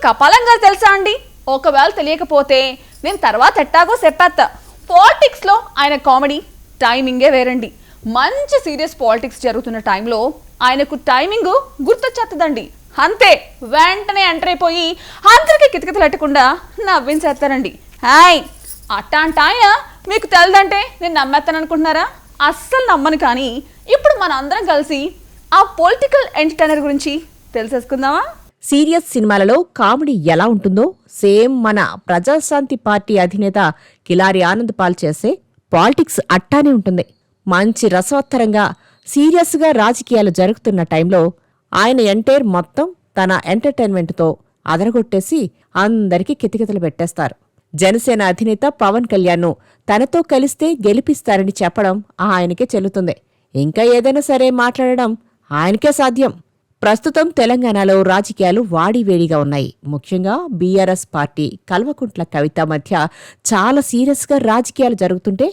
కపాలంగా తెలుసా అండి? ఒకవేళ తెలియకపోతే నేను తర్వాత ఎట్టాగో చెప్పేస్తా. పాలిటిక్స్లో ఆయన కామెడీ టైమింగే వేరండి. మంచి సీరియస్ పాలిటిక్స్ జరుగుతున్న టైంలో ఆయనకు టైమింగ్ గుర్తొచ్చేస్తుందండి. అంతే, వెంటనే ఎంటర్ అయిపోయి అందరికీ కితకితలెట్టకుండా నవ్వించేస్తారండి. హాయ్, అట్టాంటి ఆయన మీకు తెలదంటే నేను నమ్మేస్తాను అనుకుంటున్నారా? అస్సలు నమ్మను. కానీ ఇప్పుడు మన అందరం కలిసి ఆ పొలిటికల్ ఎంటర్టైనర్ గురించి తెలిసేసుకుందామా? సీరియస్ సినిమాలలో కామెడీ ఎలా ఉంటుందో సేమ్ మన ప్రజాశాంతి పార్టీ అధినేత కిలారి ఆనంద్ పాల్ చేసే పాలిటిక్స్ అట్టానే ఉంటుంది. మంచి రసవత్తరంగా సీరియస్గా రాజకీయాలు జరుగుతున్న టైంలో ఆయన ఎంటైర్ మొత్తం తన ఎంటర్టైన్మెంట్తో అదరగొట్టేసి అందరికీ కితకితలు పెట్టేస్తారు. జనసేన అధినేత పవన్ కళ్యాణ్ను తనతో కలిస్తే గెలిపిస్తారని చెప్పడం ఆయనకే చెల్లుతుంది. ఇంకా ఏదైనా సరే మాట్లాడడం ఆయనకే సాధ్యం. ప్రస్తుతం తెలంగాణలో రాజకీయాలు వాడివేడిగా ఉన్నాయి. ముఖ్యంగా బీఆర్ఎస్ పార్టీ కల్వకుంట్ల కవిత మధ్య చాలా సీరియస్గా రాజకీయాలు జరుగుతుంటే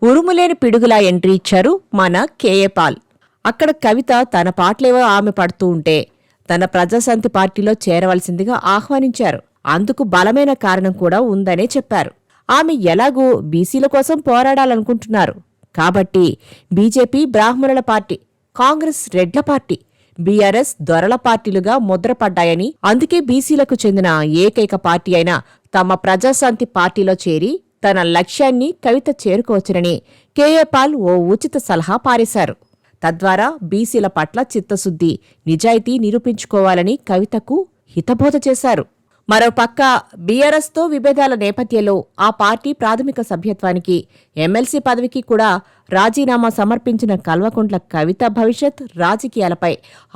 ఉరుములేని పిడుగులా ఎంట్రీ ఇచ్చారు మన కేఏ పాల్. అక్కడ కవిత తన పాటలేవో ఆమె పడుతూ ఉంటే తన ప్రజాశాంతి పార్టీలో చేరవలసిందిగా ఆహ్వానించారు. అందుకు బలమైన కారణం కూడా ఉందనే చెప్పారు. ఆమె ఎలాగూ బీసీల కోసం పోరాడాలనుకుంటున్నారు కాబట్టి బీజేపీ బ్రాహ్మణుల పార్టీ, కాంగ్రెస్ రెడ్ల పార్టీ, బీఆర్ఎస్ దొరల పార్టీలుగా ముద్రపడ్డాయని, అందుకే బీసీలకు చెందిన ఏకైక పార్టీ అయిన తమ ప్రజాశాంతి పార్టీలో చేరి తన లక్ష్యాన్ని కవిత చేరుకోవచ్చునని కేఏ పాల్ ఓ ఉచిత సలహా పారేశారు. తద్వారా బీసీల పట్ల చిత్తశుద్ధి, నిజాయితీ నిరూపించుకోవాలని కవితకు హితబోధ చేశారు. మరోపక్క బీఆర్ఎస్తో విభేదాల నేపథ్యంలో ఆ పార్టీ ప్రాథమిక సభ్యత్వానికి, ఎమ్మెల్సీ పదవికి కూడా రాజీనామా సమర్పించిన కల్వకుంట్ల కవిత భవిష్యత్ రాజకీయాలపై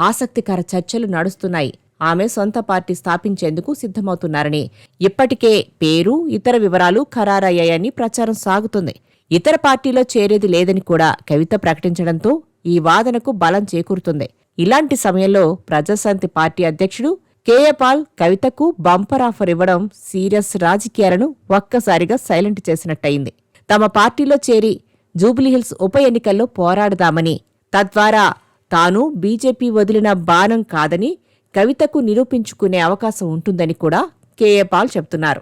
ఆసక్తికర చర్చలు నడుస్తున్నాయి. ఆమె సొంత పార్టీ స్థాపించేందుకు సిద్ధమవుతున్నారని, ఇప్పటికే పేరు, ఇతర వివరాలు ఖరారయ్యాయని ప్రచారం సాగుతుంది. ఇతర పార్టీలో చేరేది లేదని కూడా కవిత ప్రకటించడంతో ఈ వాదనకు బలం చేకూరుతుంది. ఇలాంటి సమయంలో ప్రజాశాంతి పార్టీ అధ్యక్షుడు కేఏ పాల్ కవితకు బంపర్ ఆఫర్ ఇవ్వడం సీరియస్ రాజకీయాలను ఒక్కసారిగా సైలెంట్ చేసినట్టయింది. తమ పార్టీలో చేరి జూబ్లీహిల్స్ ఉప ఎన్నికల్లో పోరాడదామని, తద్వారా తాను బీజేపీ వదిలిన బాణం కాదని కవితకు నిరూపించుకునే అవకాశం ఉంటుందని కూడా కేఏ పాల్ చెబుతున్నారు.